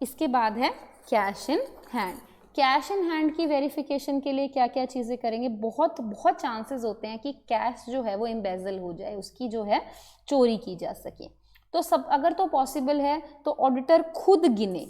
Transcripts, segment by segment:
इसके बाद है cash in hand. Cash in hand की वेरिफिकेशन के लिए क्या क्या चीज़ें करेंगे? बहुत बहुत चांसेस होते हैं कि कैश जो है वो एम्बेजल हो जाए, उसकी जो है चोरी की जा सके। तो सब अगर तो पॉसिबल है तो ऑडिटर खुद गिने,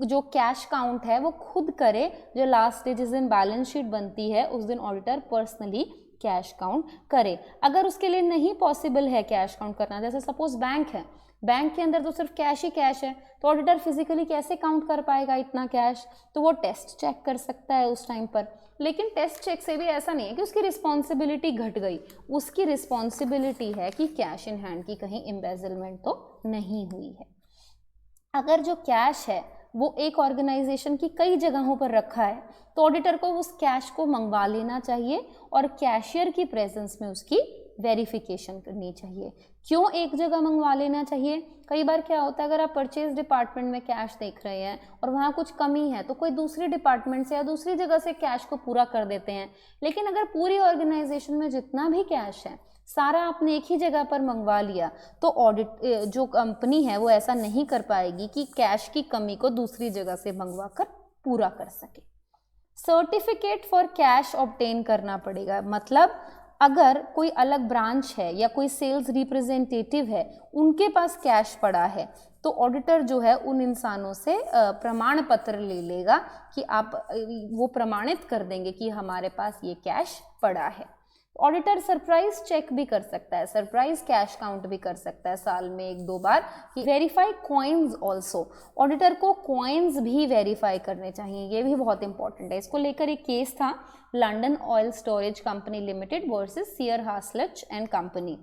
जो कैश काउंट है वो खुद करे। जो लास्ट डे जिस दिन बैलेंस शीट बनती है उस दिन ऑडिटर पर्सनली कैश काउंट करे। अगर उसके लिए नहीं पॉसिबल है कैश काउंट करना, जैसे सपोज बैंक है, बैंक के अंदर तो सिर्फ कैश ही कैश है, तो ऑडिटर फिजिकली कैसे काउंट कर पाएगा इतना कैश? तो वो टेस्ट चेक कर सकता है उस टाइम पर। लेकिन टेस्ट चेक से भी ऐसा नहीं है कि उसकी रिस्पॉन्सिबिलिटी घट गई, उसकी रिस्पॉन्सिबिलिटी है कि कैश इन हैंड की कहीं एम्बेजलमेंट तो नहीं हुई है। अगर जो कैश है वो एक ऑर्गेनाइजेशन की कई जगहों पर रखा है तो ऑडिटर को उस कैश को मंगवा लेना चाहिए और कैशियर की प्रेजेंस में उसकी वेरिफिकेशन करनी चाहिए। क्यों एक जगह मंगवा लेना चाहिए? कई बार क्या होता है, अगर आप परचेज डिपार्टमेंट में कैश देख रहे हैं और वहाँ कुछ कमी है तो कोई दूसरी डिपार्टमेंट से या दूसरी जगह से कैश को पूरा कर देते हैं। लेकिन अगर पूरी ऑर्गेनाइजेशन में जितना भी कैश है सारा आपने एक ही जगह पर मंगवा लिया तो ऑडिट जो कंपनी है वो ऐसा नहीं कर पाएगी कि कैश की कमी को दूसरी जगह से मंगवा कर पूरा कर सके। सर्टिफिकेट फॉर कैश ऑब्टेन करना पड़ेगा। मतलब अगर कोई अलग ब्रांच है या कोई सेल्स रिप्रेजेंटेटिव है उनके पास कैश पड़ा है तो ऑडिटर जो है उन इंसानों से प्रमाण पत्र ले लेगा कि आप वो प्रमाणित कर देंगे कि हमारे पास ये कैश पड़ा है। ऑडिटर सरप्राइज चेक भी कर सकता है, सरप्राइज कैश काउंट भी कर सकता है साल में 1-2 बार। वेरीफाई कॉइन्स ऑल्सो, ऑडिटर को कॉइन्स भी वेरीफाई करने चाहिए, ये भी बहुत इंपॉर्टेंट है। इसको लेकर एक केस था, London oil storage company limited versus सियर हासलच एंड कंपनी।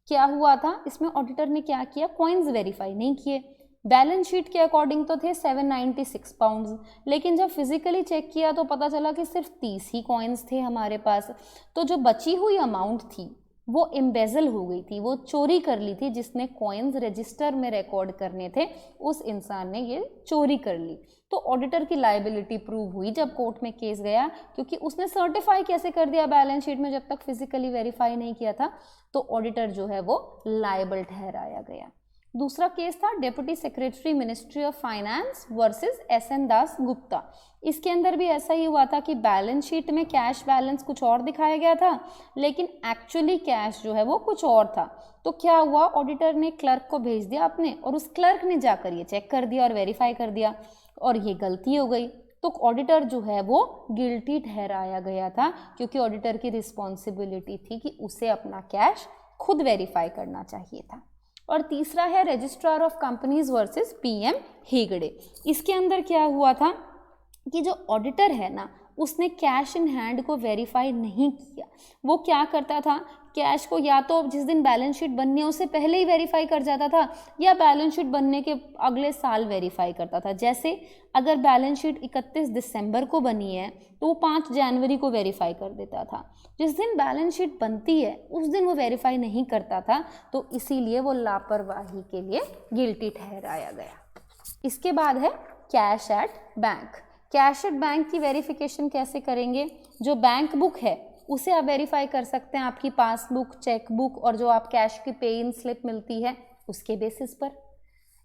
क्या हुआ था इसमें? ऑडिटर ने क्या किया, कॉइन्स वेरीफाई नहीं किए। बैलेंस शीट के अकॉर्डिंग तो थे 796 पाउंड्स, लेकिन जब फिजिकली चेक किया तो पता चला कि सिर्फ 30 ही कॉइन्स थे हमारे पास। तो जो बची हुई अमाउंट थी वो एम्बेजल हो गई थी, वो चोरी कर ली थी। जिसने कॉइन्स रजिस्टर में रिकॉर्ड करने थे उस इंसान ने ये चोरी कर ली। तो ऑडिटर की लायबिलिटी प्रूव हुई जब कोर्ट में केस गया, क्योंकि उसने सर्टिफाई कैसे कर दिया बैलेंस शीट में जब तक फिजिकली वेरीफाई नहीं किया था। तो ऑडिटर जो है वो लायबल ठहराया गया। दूसरा केस था deputy secretary ministry of finance versus SN Das Gupta. इसके अंदर भी ऐसा ही हुआ था कि बैलेंस शीट में कैश बैलेंस कुछ और दिखाया गया था लेकिन एक्चुअली कैश जो है वो कुछ और था। तो क्या हुआ, ऑडिटर ने क्लर्क को भेज दिया अपने और उस क्लर्क ने जाकर ये चेक कर दिया और वेरीफाई कर दिया और ये गलती हो गई। तो ऑडिटर जो है वो गिल्टी ठहराया गया था क्योंकि ऑडिटर की रिस्पॉन्सिबिलिटी थी कि उसे अपना कैश खुद वेरीफाई करना चाहिए था। और तीसरा है registrar of companies versus PM Hegde. इसके अंदर क्या हुआ था कि जो ऑडिटर है ना उसने कैश इन हैंड को वेरीफाई नहीं किया। वो क्या करता था, कैश को या तो जिस दिन बैलेंस शीट बननी है उससे पहले ही वेरीफाई कर जाता था या बैलेंस शीट बनने के अगले साल वेरीफाई करता था। जैसे अगर बैलेंस शीट 31 दिसंबर को बनी है तो वो 5 जनवरी को वेरीफाई कर देता था। जिस दिन बैलेंस शीट बनती है उस दिन वो वेरीफाई नहीं करता था, तो इसीलिए वो लापरवाही के लिए गिल्टी ठहराया गया। इसके बाद है cash at bank. Cash at bank की वेरिफिकेशन कैसे करेंगे? जो बैंक बुक है उसे आप वेरीफाई कर सकते हैं, आपकी पासबुक, चेकबुक और जो आप कैश की पे इन स्लिप मिलती है उसके बेसिस पर।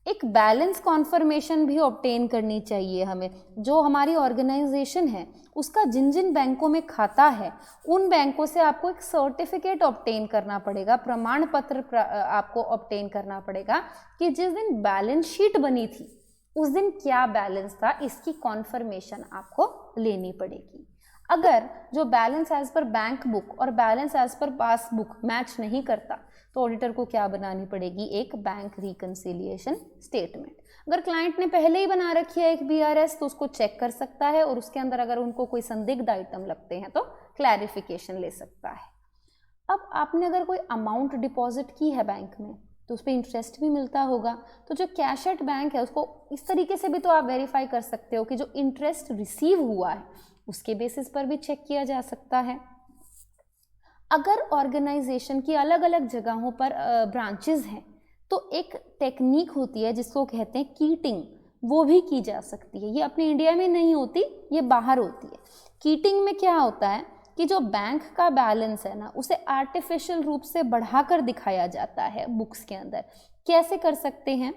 एक बैलेंस कॉन्फर्मेशन भी ऑब्टेन करनी चाहिए हमें। जो हमारी ऑर्गेनाइजेशन है उसका जिन जिन बैंकों में खाता है उन बैंकों से आपको एक सर्टिफिकेट ऑब्टेन करना पड़ेगा, प्रमाण पत्र आपको ऑब्टेन करना पड़ेगा कि जिस दिन बैलेंस शीट बनी थी उस दिन क्या बैलेंस था, इसकी कॉन्फर्मेशन आपको लेनी पड़ेगी। अगर जो balance as per bank book और balance as per passbook match नहीं करता तो ऑडिटर को क्या बनानी पड़ेगी, एक बैंक रिकंसिलिएशन स्टेटमेंट। अगर क्लाइंट ने पहले ही बना रखी है एक BRS तो उसको चेक कर सकता है और उसके अंदर अगर उनको कोई संदिग्ध आइटम लगते हैं तो क्लैरिफिकेशन ले सकता है। अब आपने अगर कोई अमाउंट डिपॉजिट की है बैंक में तो उस पर इंटरेस्ट भी मिलता होगा, तो जो कैश एट बैंक है उसको इस तरीके से भी तो आप वेरीफाई कर सकते हो कि जो इंटरेस्ट रिसीव हुआ है उसके बेसिस पर भी चेक किया जा सकता है। अगर ऑर्गेनाइजेशन की अलग अलग जगहों पर ब्रांचेस हैं तो एक टेक्निक होती है जिसको कहते हैं कीटिंग, वो भी की जा सकती है। ये अपने इंडिया में नहीं होती, ये बाहर होती है। कीटिंग में क्या होता है कि जो बैंक का बैलेंस है ना उसे आर्टिफिशियल रूप से बढ़ाकर दिखाया जाता है बुक्स के अंदर। कैसे कर सकते हैं?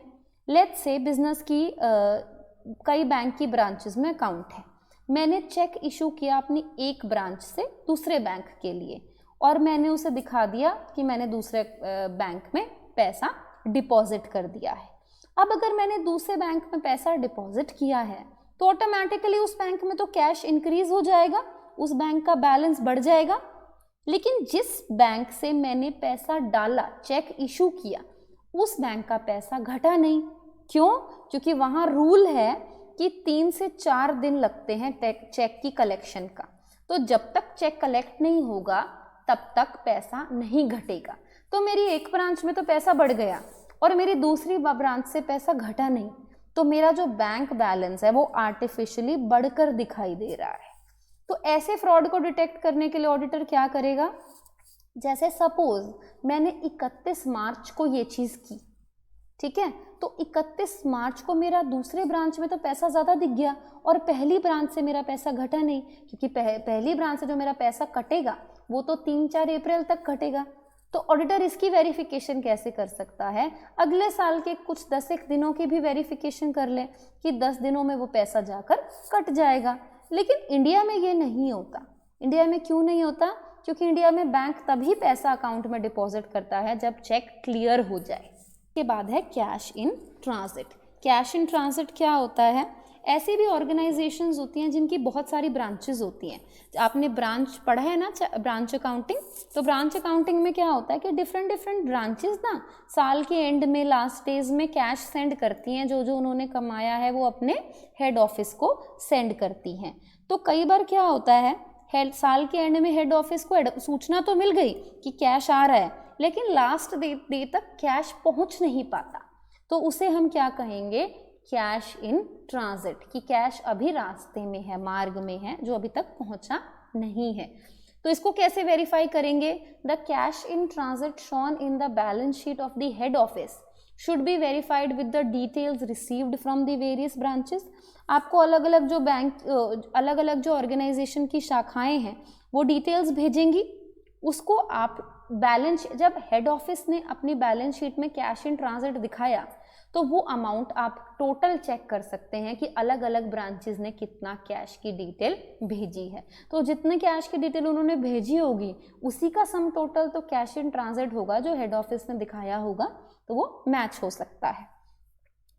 लेट्स से बिजनेस की कई बैंक की ब्रांचेस में अकाउंट है, मैंने चेक इशू किया अपनी एक ब्रांच से दूसरे बैंक के लिए और मैंने उसे दिखा दिया कि मैंने दूसरे बैंक में पैसा डिपॉजिट कर दिया है। अब अगर मैंने दूसरे बैंक में पैसा डिपॉजिट किया है तो ऑटोमेटिकली उस बैंक में तो कैश इंक्रीज हो जाएगा, उस बैंक का बैलेंस बढ़ जाएगा। लेकिन जिस बैंक से मैंने पैसा डाला, चेक इशू किया, उस बैंक का पैसा घटा नहीं। क्यों? क्योंकि वहाँ रूल है कि 3 से 4 दिन लगते हैं चेक की कलेक्शन का। तो जब तक चेक कलेक्ट नहीं होगा तब तक पैसा नहीं घटेगा। तो मेरी एक ब्रांच में तो पैसा बढ़ गया और मेरी दूसरी ब्रांच से पैसा घटा नहीं, तो मेरा जो बैंक बैलेंस है वो आर्टिफिशियली बढ़कर दिखाई दे रहा है। तो ऐसे फ्रॉड को डिटेक्ट करने के लिए ऑडिटर क्या करेगा? जैसे सपोज मैंने 31 मार्च को ये चीज़ की, ठीक है, तो 31 मार्च को मेरा दूसरे ब्रांच में तो पैसा ज़्यादा दिख गया और पहली ब्रांच से मेरा पैसा घटा नहीं, क्योंकि पहली ब्रांच से जो मेरा पैसा कटेगा वो तो 3-4 अप्रैल तक कटेगा। तो ऑडिटर इसकी वेरिफिकेशन कैसे कर सकता है? अगले साल के कुछ 10 दिनों की भी वेरिफिकेशन कर ले कि 10 दिनों में वो पैसा जाकर कट जाएगा। लेकिन इंडिया में ये नहीं होता। इंडिया में क्यों नहीं होता? क्योंकि इंडिया में बैंक तभी पैसा अकाउंट में डिपॉजिट करता है जब चेक क्लियर हो जाए। के बाद है cash in transit. Cash in transit क्या होता है? ऐसी भी ऑर्गेनाइजेशंस होती हैं जिनकी बहुत सारी ब्रांचेस होती हैं। आपने ब्रांच पढ़ा है ना, ब्रांच अकाउंटिंग, तो ब्रांच अकाउंटिंग में क्या होता है कि डिफरेंट ब्रांचेस ना साल के एंड में, लास्ट डेज में कैश सेंड करती हैं, जो उन्होंने कमाया है वो अपने हेड ऑफिस को सेंड करती हैं। तो कई बार क्या होता है, साल के एंड में हेड ऑफिस को सूचना तो मिल गई कि कैश आ रहा है, लेकिन लास्ट डे तक कैश पहुंच नहीं पाता, तो उसे हम क्या कहेंगे? कैश इन ट्रांजिट, कि कैश अभी रास्ते में है, मार्ग में है, जो अभी तक पहुंचा नहीं है। तो इसको कैसे वेरीफाई करेंगे? The cash in transit shown in the balance sheet of the head office should be verified with the details received from the various branches. आपको अलग अलग जो बैंक, अलग अलग जो ऑर्गेनाइजेशन की शाखाएं हैं वो डिटेल्स भेजेंगी, उसको आप बैलेंस, जब हेड ऑफिस ने अपनी बैलेंस शीट में कैश इन ट्रांजिट दिखाया तो वो अमाउंट आप टोटल चेक कर सकते हैं कि अलग अलग ब्रांचेस ने कितना कैश की डिटेल भेजी है। तो जितने कैश की डिटेल उन्होंने भेजी होगी उसी का सम टोटल तो कैश इन ट्रांजिट होगा जो हेड ऑफिस ने दिखाया होगा, तो वो मैच हो सकता है।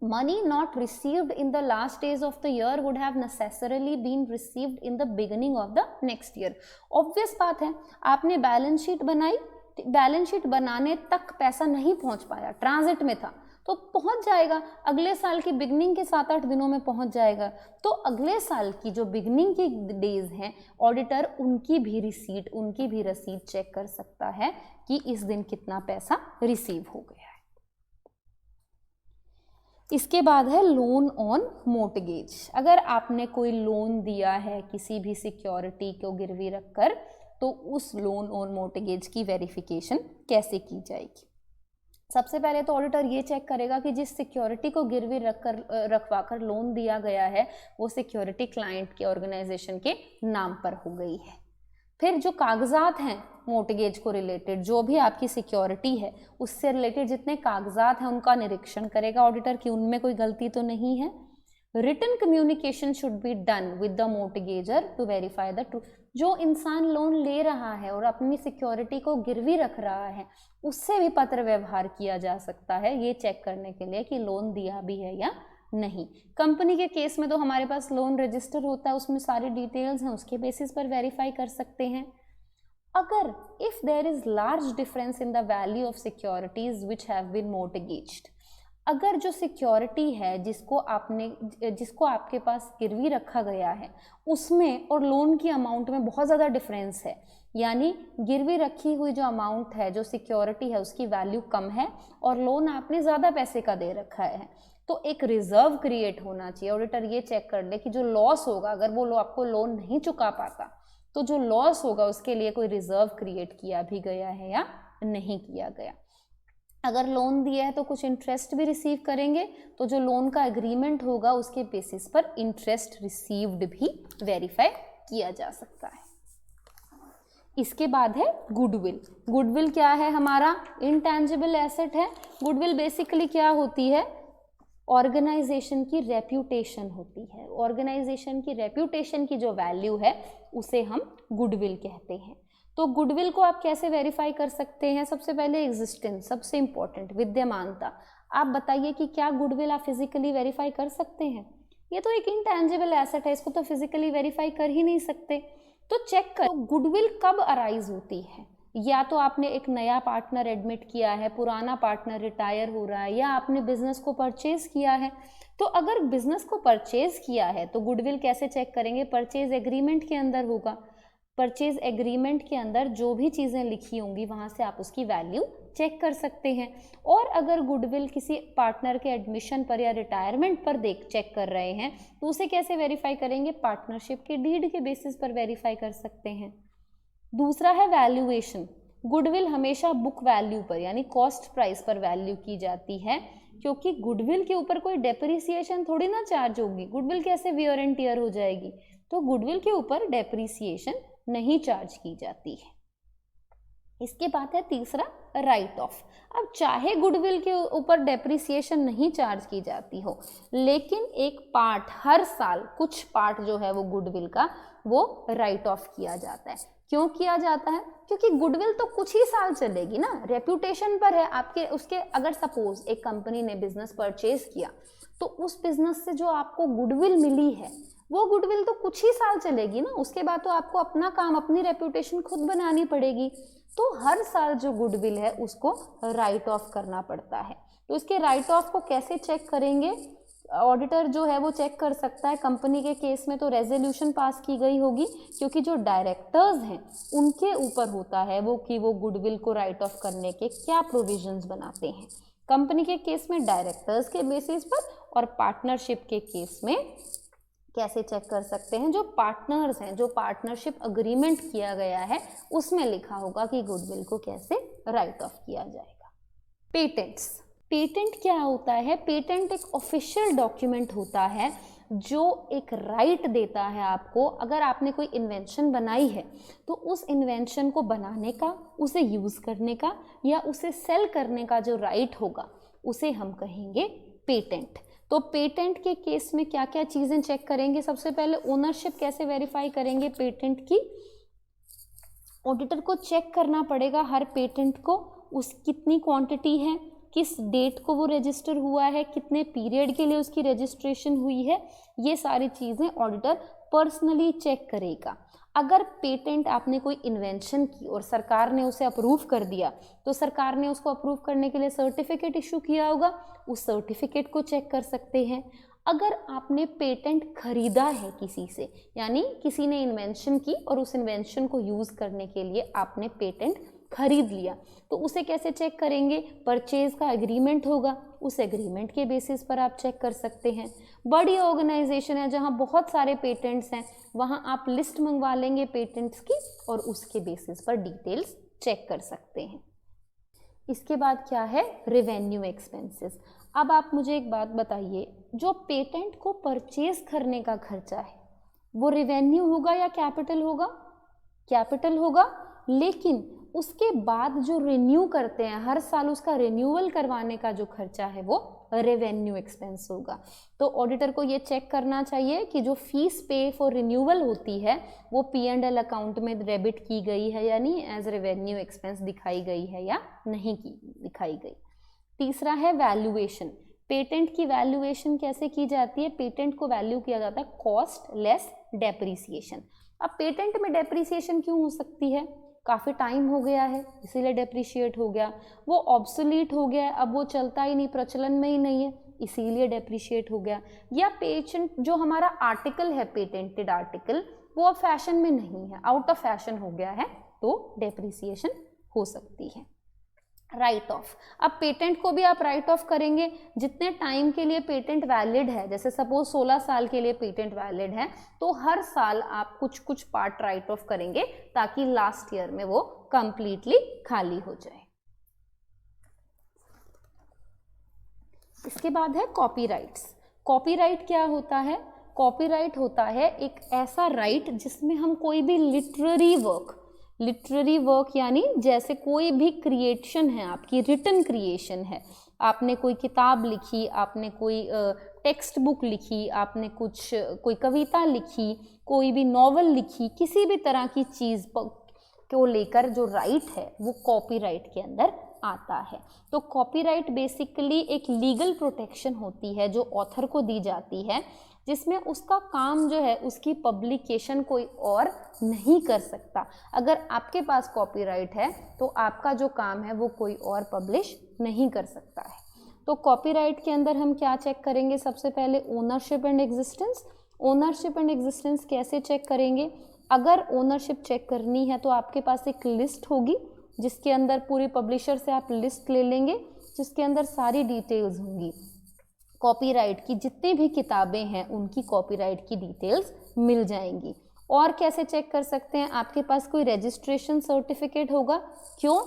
Money not received in the last days of the year would have necessarily been received in the beginning of the next year. Obvious बात है, आपने बैलेंस शीट बनाई, बैलेंस शीट बनाने तक पैसा नहीं पहुंच पाया, ट्रांजिट में था, तो पहुंच जाएगा अगले साल की बिगनिंग के 7-8 दिनों में पहुंच जाएगा। तो अगले साल की जो बिगनिंग की डेज हैं, ऑडिटर उनकी भी रिसीट, उनकी भी रसीद चेक कर सकता है कि इस दिन कितना पैसा रिसीव हो गया है। इसके बाद है लोन ऑन मोर्टगेज। अगर आपने कोई लोन दिया है किसी भी सिक्योरिटी को गिरवी रखकर, तो उस लोन ऑन मोर्टगेज की वेरिफिकेशन कैसे की जाएगी? सबसे पहले तो ऑडिटर ये चेक करेगा कि जिस सिक्योरिटी को गिरवी रखवाकर लोन दिया गया है वो सिक्योरिटी क्लाइंट के ऑर्गेनाइजेशन के नाम पर हो गई है। फिर जो कागजात हैं मोर्टगेज को रिलेटेड, जो भी आपकी सिक्योरिटी है उससे रिलेटेड जितने कागजात हैं उनका निरीक्षण करेगा ऑडिटर कि उनमें कोई गलती तो नहीं है। Written communication should be done with the mortgager to verify the truth. जो इंसान लोन ले रहा है और अपनी सिक्योरिटी को गिरवी रख रहा है उससे भी पत्र व्यवहार किया जा सकता है, ये चेक करने के लिए कि लोन दिया भी है या नहीं। कंपनी के केस में तो हमारे पास लोन रजिस्टर होता है, उसमें सारी डिटेल्स हैं, उसके बेसिस पर वेरीफाई कर सकते हैं। अगर if there is large difference in the value of securities which have been mortgaged, अगर जो सिक्योरिटी है जिसको आपके पास गिरवी रखा गया है उसमें और लोन की अमाउंट में बहुत ज़्यादा डिफरेंस है, यानी गिरवी रखी हुई जो अमाउंट है, जो सिक्योरिटी है उसकी वैल्यू कम है और लोन आपने ज़्यादा पैसे का दे रखा है, तो एक रिजर्व क्रिएट होना चाहिए। ऑडिटर ये चेक कर ले कि जो लॉस होगा, अगर वो आपको लोन नहीं चुका पाता तो जो लॉस होगा उसके लिए कोई रिजर्व क्रिएट किया भी गया है या नहीं किया गया। अगर लोन दिया है तो कुछ इंटरेस्ट भी रिसीव करेंगे, तो जो लोन का एग्रीमेंट होगा उसके बेसिस पर इंटरेस्ट रिसीव्ड भी वेरीफाई किया जा सकता है। इसके बाद है गुडविल। गुडविल क्या है? हमारा इनटैंजिबल एसेट है। गुडविल बेसिकली क्या होती है? ऑर्गेनाइजेशन की रेप्यूटेशन होती है। ऑर्गेनाइजेशन की रेप्यूटेशन की जो वैल्यू है उसे हम गुडविल कहते हैं। तो गुडविल को आप कैसे वेरीफाई कर सकते हैं? सबसे पहले एग्जिस्टेंस, सबसे इंपॉर्टेंट, विद्यमानता। आप बताइए कि क्या गुडविल आप फिजिकली वेरीफाई कर सकते हैं? ये तो एक इंटेंजिबल एसेट है, इसको तो फिजिकली वेरीफाई कर ही नहीं सकते। तो चेक कर, तो गुडविल कब अराइज होती है? या तो आपने एक नया पार्टनर एडमिट किया है, पुराना पार्टनर रिटायर हो रहा है, या आपने बिजनेस को परचेज किया है। तो अगर बिजनेस को परचेज किया है तो गुडविल कैसे चेक करेंगे? परचेज एग्रीमेंट के अंदर होगा। परचेज एग्रीमेंट के अंदर जो भी चीज़ें लिखी होंगी वहाँ से आप उसकी वैल्यू चेक कर सकते हैं। और अगर गुडविल किसी पार्टनर के एडमिशन पर या रिटायरमेंट पर चेक कर रहे हैं तो उसे कैसे वेरीफाई करेंगे? पार्टनरशिप के डीड के बेसिस पर वेरीफाई कर सकते हैं। दूसरा है वैल्यूएशन। गुडविल हमेशा बुक वैल्यू पर यानी कॉस्ट प्राइस पर वैल्यू की जाती है, क्योंकि गुडविल के ऊपर कोई डेप्रिसिएशन थोड़ी ना चार्ज होगी। गुडविल कैसे वियर एंड टियर हो जाएगी? तो गुडविल के ऊपर डेप्रिसिएशन नहीं चार्ज की जाती है। इसके बाद है तीसरा राइट ऑफ। अब चाहे गुडविल के ऊपर डेप्रिसिएशन नहीं चार्ज की जाती हो, लेकिन एक पार्ट हर साल कुछ पार्ट जो है वो गुडविल का वो राइट ऑफ किया जाता है। क्यों किया जाता है? क्योंकि गुडविल तो कुछ ही साल चलेगी ना, रेप्यूटेशन पर है आपके। उसके अगर सपोज एक कंपनी ने बिजनेस परचेज किया तो उस बिजनेस से जो आपको गुडविल मिली है वो गुडविल तो कुछ ही साल चलेगी ना, उसके बाद तो आपको अपना काम, अपनी रेप्यूटेशन खुद बनानी पड़ेगी। तो हर साल जो गुडविल है उसको राइट ऑफ करना पड़ता है। तो इसके राइट ऑफ को कैसे चेक करेंगे? ऑडिटर जो है वो चेक कर सकता है। कंपनी के केस में तो रेजोल्यूशन पास की गई होगी, क्योंकि जो डायरेक्टर्स हैं उनके ऊपर होता है वो कि वो गुडविल को राइट ऑफ करने के क्या प्रोविजंस बनाते हैं। कंपनी के केस में डायरेक्टर्स के बेसिस पर, और पार्टनरशिप के केस में कैसे चेक कर सकते हैं? जो पार्टनर्स हैं, जो पार्टनरशिप अग्रीमेंट किया गया है उसमें लिखा होगा कि गुडविल को कैसे राइट ऑफ किया जाएगा। पेटेंट्स। पेटेंट क्या होता है? पेटेंट एक ऑफिशियल डॉक्यूमेंट होता है जो एक राइट देता है आपको। अगर आपने कोई इन्वेंशन बनाई है तो उस इन्वेंशन को बनाने का, उसे यूज़ करने का या उसे सेल करने का जो राइट होगा उसे हम कहेंगे पेटेंट। तो पेटेंट के केस में क्या क्या चीज़ें चेक करेंगे? सबसे पहले ओनरशिप कैसे वेरीफाई करेंगे पेटेंट की? ऑडिटर को चेक करना पड़ेगा हर पेटेंट को, उस कितनी क्वांटिटी है, किस डेट को वो रजिस्टर हुआ है, कितने पीरियड के लिए उसकी रजिस्ट्रेशन हुई है, ये सारी चीज़ें ऑडिटर पर्सनली चेक करेगा। अगर पेटेंट आपने कोई इन्वेंशन की और सरकार ने उसे अप्रूव कर दिया तो सरकार ने उसको अप्रूव करने के लिए सर्टिफिकेट इशू किया होगा, उस सर्टिफिकेट को चेक कर सकते हैं। अगर आपने पेटेंट खरीदा है किसी से, यानी किसी ने इन्वेंशन की और उस इन्वेंशन को यूज़ करने के लिए आपने पेटेंट खरीद लिया, तो उसे कैसे चेक करेंगे? परचेज का एग्रीमेंट होगा, उस एग्रीमेंट के बेसिस पर आप चेक कर सकते हैं। बड़ी ऑर्गेनाइजेशन है जहां बहुत सारे पेटेंट्स हैं, वहां आप लिस्ट मंगवा लेंगे पेटेंट्स की और उसके बेसिस पर डिटेल्स चेक कर सकते हैं। इसके बाद क्या है? Revenue expenses. अब आप मुझे एक बात बताइए, जो पेटेंट को परचेज करने का खर्चा है वो रेवेन्यू होगा या कैपिटल होगा? कैपिटल होगा। लेकिन उसके बाद जो रिन्यू करते हैं, हर साल उसका रिन्यूअल करवाने का जो खर्चा है वो रेवेन्यू एक्सपेंस होगा। तो ऑडिटर को ये चेक करना चाहिए कि जो फीस पे फॉर रिन्यूअल होती है वो P&L अकाउंट में डेबिट की गई है या नहीं, एज रेवेन्यू एक्सपेंस दिखाई गई है या नहीं की दिखाई गई। तीसरा है वैल्यूएशन। पेटेंट की वैल्यूएशन कैसे की जाती है? पेटेंट को वैल्यू किया जाता है कॉस्ट लेस डेप्रिसिएशन। अब पेटेंट में डेप्रिसिएशन क्यों हो सकती है? काफ़ी टाइम हो गया है इसीलिए डेप्रिशिएट हो गया, वो ऑब्सोलीट हो गया है, अब वो चलता ही नहीं, प्रचलन में ही नहीं है, इसीलिए डेप्रिशिएट हो गया। या पेटेंट जो हमारा आर्टिकल है, पेटेंटेड आर्टिकल, वो अब फैशन में नहीं है, आउट ऑफ फैशन हो गया है, तो डेप्रिसिएशन हो सकती है। Right of. अब पेटेंट को भी आप राइट ऑफ करेंगे जितने टाइम के लिए पेटेंट वैलिड है। जैसे सपोज 16 साल के लिए पेटेंट वैलिड है तो हर साल आप कुछ कुछ पार्ट राइट ऑफ करेंगे ताकि लास्ट ईयर में वो कंप्लीटली खाली हो जाए। इसके बाद है कॉपीराइट्स। कॉपीराइट क्या होता है? कॉपीराइट होता है एक ऐसा राइट जिसमें हम कोई भी लिटरेरी वर्क यानी जैसे कोई भी क्रिएशन है, आपकी रिटन क्रिएशन है, आपने कोई किताब लिखी, आपने कोई टेक्स्ट बुक लिखी, आपने कोई कविता लिखी, कोई भी नॉवल लिखी, किसी भी तरह की चीज़ को लेकर जो राइट है वो कॉपीराइट के अंदर आता है। तो कॉपीराइट बेसिकली एक लीगल प्रोटेक्शन होती है जो ऑथर को दी जाती है, जिसमें उसका काम जो है उसकी पब्लिकेशन कोई और नहीं कर सकता। अगर आपके पास कॉपीराइट है तो आपका जो काम है वो कोई और पब्लिश नहीं कर सकता है। तो कॉपीराइट के अंदर हम क्या चेक करेंगे? सबसे पहले ownership and existence. Ownership and existence कैसे चेक करेंगे? अगर ओनरशिप चेक करनी है तो आपके पास एक लिस्ट होगी जिसके अंदर पूरी पब्लिशर से आप लिस्ट ले लेंगे, जिसके अंदर सारी डिटेल्स होंगी। कॉपीराइट की जितनी भी किताबें हैं उनकी कॉपीराइट की डिटेल्स मिल जाएंगी। और कैसे चेक कर सकते हैं? आपके पास कोई रजिस्ट्रेशन सर्टिफिकेट होगा। क्यों?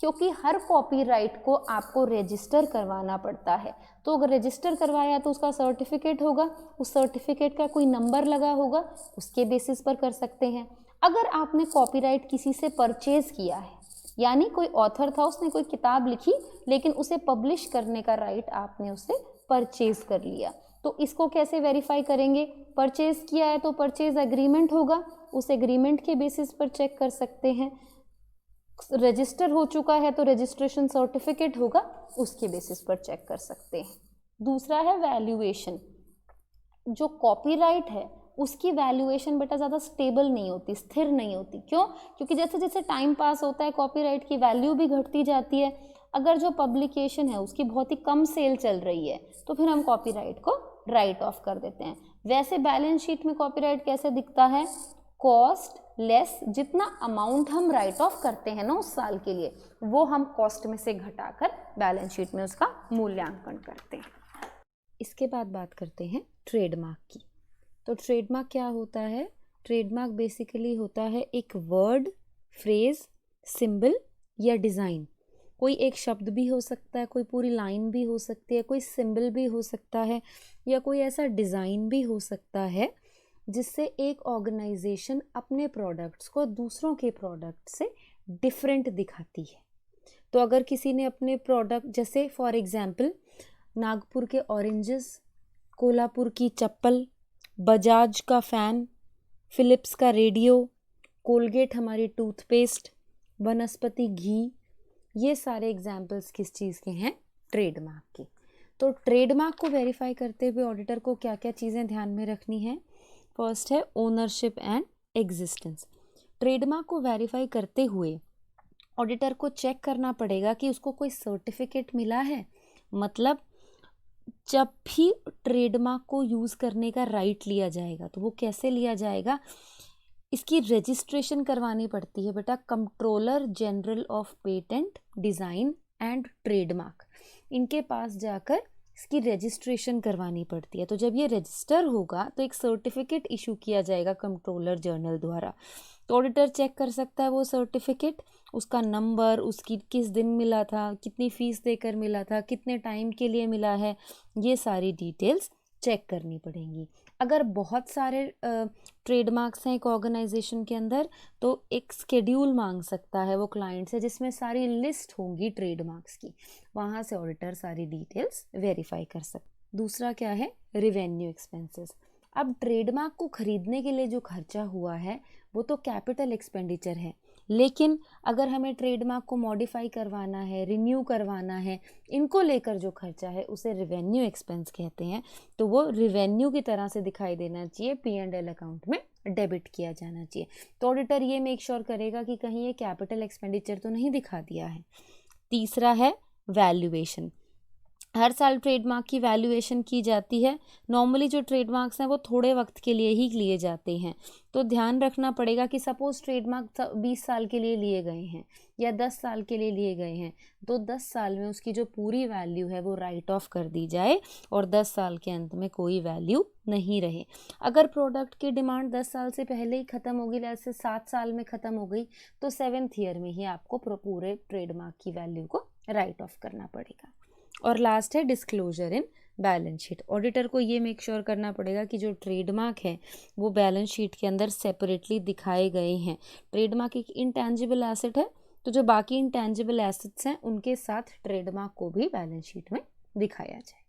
क्योंकि हर कॉपीराइट को आपको रजिस्टर करवाना पड़ता है। तो अगर रजिस्टर करवाया तो उसका सर्टिफिकेट होगा, उस सर्टिफिकेट का कोई नंबर लगा होगा, उसके बेसिस पर कर सकते हैं। अगर आपने कॉपीराइट किसी से परचेज किया है, यानी कोई ऑथर था, उसने कोई किताब लिखी लेकिन उसे पब्लिश करने का राइट आपने उससे परचेज कर लिया, तो इसको कैसे वेरीफाई करेंगे? परचेज किया है तो परचेज एग्रीमेंट होगा, उस एग्रीमेंट के बेसिस पर चेक कर सकते हैं। रजिस्टर हो चुका है तो रजिस्ट्रेशन सर्टिफिकेट होगा, उसके बेसिस पर चेक कर सकते हैं। दूसरा है वैल्यूएशन। जो कॉपीराइट है उसकी वैल्यूएशन बेटा ज़्यादा स्टेबल नहीं होती, स्थिर नहीं होती। क्यों? क्योंकि जैसे जैसे टाइम पास होता है कॉपीराइट की वैल्यू भी घटती जाती है। अगर जो पब्लिकेशन है उसकी बहुत ही कम सेल चल रही है तो फिर हम कॉपीराइट को राइट ऑफ कर देते हैं। वैसे बैलेंस शीट में कॉपीराइट कैसे दिखता है? कॉस्ट लेस, जितना अमाउंट हम राइट ऑफ करते हैं ना उस साल के लिए, वो हम कॉस्ट में से घटाकर बैलेंस शीट में उसका मूल्यांकन करते हैं। इसके बाद बात करते हैं ट्रेडमार्क की। तो ट्रेडमार्क क्या होता है? ट्रेडमार्क बेसिकली होता है एक वर्ड, फ्रेज, सिंबल या डिज़ाइन। कोई एक शब्द भी हो सकता है, कोई पूरी लाइन भी हो सकती है, कोई सिंबल भी हो सकता है, या कोई ऐसा डिज़ाइन भी हो सकता है जिससे एक ऑर्गेनाइजेशन अपने प्रोडक्ट्स को दूसरों के प्रोडक्ट से डिफरेंट दिखाती है। तो अगर किसी ने अपने प्रोडक्ट, जैसे फॉर एग्जांपल नागपुर के ऑरेंजेस, कोल्हापुर की चप्पल, बजाज का फ़ैन, फिलिप्स का रेडियो, कोलगेट हमारी टूथपेस्ट, वनस्पति घी, ये सारे एग्जाम्पल्स किस चीज़ के हैं? ट्रेडमार्क के। तो ट्रेडमार्क को वेरीफाई करते हुए ऑडिटर को क्या क्या चीज़ें ध्यान में रखनी है? फर्स्ट है ओनरशिप एंड एग्जिस्टेंस। ट्रेडमार्क को वेरीफाई करते हुए ऑडिटर को चेक करना पड़ेगा कि उसको कोई सर्टिफिकेट मिला है। मतलब जब भी ट्रेडमार्क को यूज़ करने का राइट लिया जाएगा तो वो कैसे लिया जाएगा? इसकी रजिस्ट्रेशन करवानी पड़ती है बेटा controller general of patent, design and trademark, इनके पास जाकर इसकी रजिस्ट्रेशन करवानी पड़ती है। तो जब ये रजिस्टर होगा तो एक सर्टिफिकेट इशू किया जाएगा कंट्रोलर जनरल द्वारा। तो ऑडिटर चेक कर सकता है वो सर्टिफिकेट, उसका नंबर, उसकी किस दिन मिला था, कितनी फ़ीस देकर मिला था, कितने टाइम के लिए मिला है, ये सारी डिटेल्स चेक करनी पड़ेंगी। अगर बहुत सारे ट्रेडमार्क्स हैं एक ऑर्गेनाइजेशन के अंदर तो एक स्केड्यूल मांग सकता है वो क्लाइंट से जिसमें सारी लिस्ट होंगी ट्रेडमार्क्स की, वहाँ से ऑडिटर सारी डिटेल्स वेरीफाई कर सकता। दूसरा क्या है? Revenue expenses. अब ट्रेडमार्क को खरीदने के लिए जो खर्चा हुआ है वो तो कैपिटल एक्सपेंडिचर है, लेकिन अगर हमें ट्रेडमार्क को मॉडिफाई करवाना है, रिन्यू करवाना है, इनको लेकर जो खर्चा है उसे रेवेन्यू एक्सपेंस कहते हैं। तो वो रेवेन्यू की तरह से दिखाई देना चाहिए, P&L अकाउंट में डेबिट किया जाना चाहिए। तो ऑडिटर ये मेक श्योर करेगा कि कहीं ये कैपिटल एक्सपेंडिचर तो नहीं दिखा दिया है। तीसरा है वैल्यूएशन। हर साल ट्रेडमार्क की वैल्यूएशन की जाती है। नॉर्मली जो ट्रेडमार्क्स हैं वो थोड़े वक्त के लिए ही लिए जाते हैं, तो ध्यान रखना पड़ेगा कि सपोज़ ट्रेडमार्क 20 साल के लिए लिए गए हैं या 10 साल के लिए लिए गए हैं, तो 10 साल में उसकी जो पूरी वैल्यू है वो राइट ऑफ कर दी जाए और 10 साल के अंत में कोई वैल्यू नहीं रहे। अगर प्रोडक्ट की डिमांड 10 साल से पहले ही ख़त्म होगी, जैसे 7 साल में ख़त्म हो गई, तो 7th ईयर में ही आपको पूरे ट्रेडमार्क की वैल्यू को राइट ऑफ करना पड़ेगा। और लास्ट है disclosure in balance sheet. Auditor को ये मेक श्योर करना पड़ेगा कि जो ट्रेडमार्क है वो बैलेंस शीट के अंदर सेपरेटली दिखाए गए हैं। ट्रेडमार्क एक इंटेंजिबल एसेट है तो जो बाकी इंटेंजिबल एसेट्स हैं उनके साथ ट्रेडमार्क को भी बैलेंस शीट में दिखाया जाए।